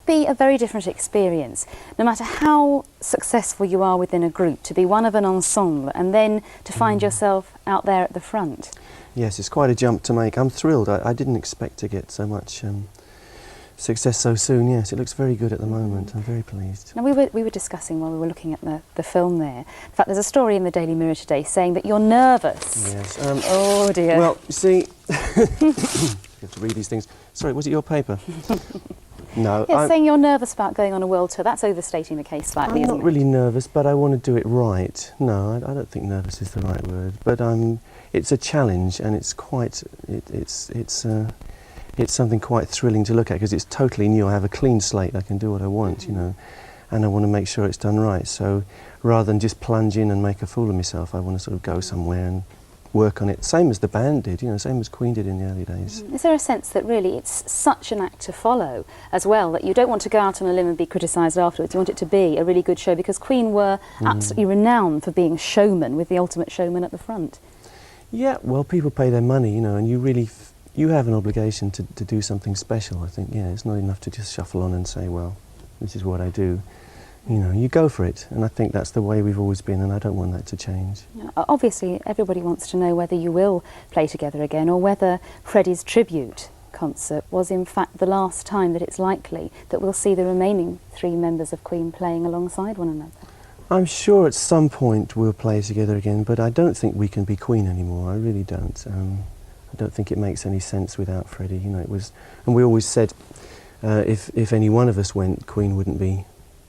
Be a very different experience, no matter how successful you are within a group, to be one of an ensemble and then to find yourself out there at the front. Yes, it's quite a jump to make. I'm thrilled. I didn't expect to get so much success so soon. Yes, it looks very good at the moment. I'm very pleased. Now, we were discussing while we were looking at the film there. In fact, there's a story in the Daily Mirror today saying that you're nervous. Yes. Oh dear. Well, you see, you have to read these things. Sorry, was it your paper? No. Yes, saying you're nervous about going on a world tour, that's overstating the case slightly, I'm isn't not it? really nervous, but I want to do it right. No, I don't think nervous is the right word. But it's a challenge, and it's quite, it's something quite thrilling to look at, because it's totally new. I have a clean slate. I can do what I want, you know, and I want to make sure it's done right. So rather than just plunge in and make a fool of myself, I want to sort of go somewhere and work on it, same as the band did, you know, same as Queen did in the early days. Is there a sense that really it's such an act to follow as well, that you don't want to go out on a limb and be criticised afterwards, you want it to be a really good show, because Queen were absolutely renowned for being showmen, with the ultimate showman at the front? Yeah, well, people pay their money, you know, and you really, you have an obligation to do something special, I think. Yeah, it's not enough to just shuffle on and say, well, this is what I do. You know, you go for it, and I think that's the way we've always been, and I don't want that to change. Obviously, everybody wants to know whether you will play together again, or whether Freddie's tribute concert was in fact the last time that it's likely that we'll see the remaining 3 members of Queen playing alongside one another. I'm sure at some point we'll play together again, but I don't think we can be Queen anymore. I really don't. I don't think it makes any sense without Freddie. You know, it was, and we always said if any one of us went, Queen wouldn't be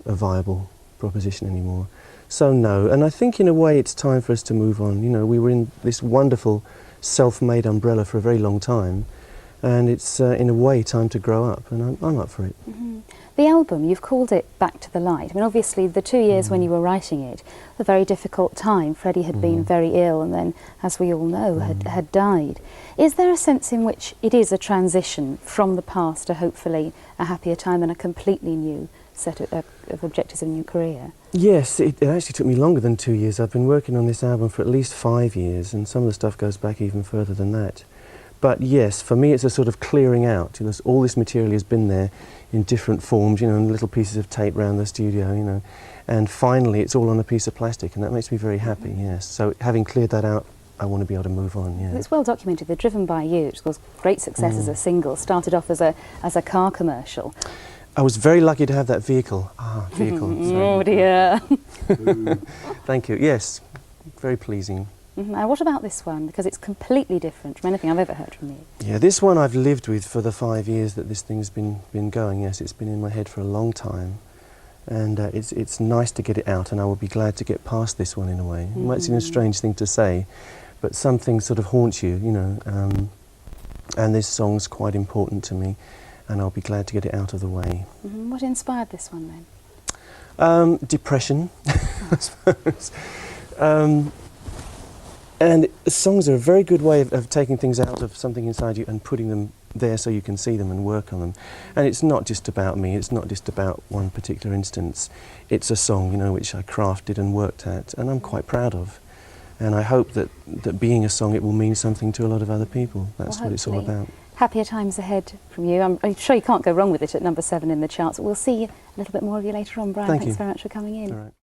a viable proposition anymore. So no, and I think in a way it's time for us to move on. You know, we were in this wonderful self-made umbrella for a very long time, and it's in a way time to grow up, and I'm up for it. The album, you've called it Back to the Light. I mean, obviously the 2 years when you were writing it, a very difficult time. Freddie had been very ill and then, as we all know, had died. Is there a sense in which it is a transition from the past to hopefully a happier time and a completely new set of objectives of a new career? Yes, it actually took me longer than 2 years. I've been working on this album for at least 5 years, and some of the stuff goes back even further than that. But yes, for me it's a sort of clearing out. You know, all this material has been there in different forms, you know, and little pieces of tape around the studio, you know, and finally it's all on a piece of plastic, and that makes me very happy, yes. So having cleared that out, I want to be able to move on, yeah. It's well documented. The Driven By You, which was great success as a single, started off as a car commercial. I was very lucky to have that vehicle. Vehicle. Oh dear. Thank you. Yes, very pleasing. Now, what about this one? Because it's completely different from anything I've ever heard from you. Yeah, this one I've lived with for the 5 years that this thing's been going. Yes, it's been in my head for a long time, and it's nice to get it out, and I will be glad to get past this one in a way. It might seem a strange thing to say, but some things sort of haunt you, you know, and this song's quite important to me, and I'll be glad to get it out of the way. What inspired this one then? Depression, I suppose. And songs are a very good way of taking things out of something inside you and putting them there so you can see them and work on them. And it's not just about me, it's not just about one particular instance. It's a song, you know, which I crafted and worked at, and I'm quite proud of. And I hope that being a song, it will mean something to a lot of other people. That's what it's all about. Happier times ahead from you. I'm sure you can't go wrong with it at number 7 in the charts. We'll see a little bit more of you later on, Brian. Thanks very much for coming in. All right.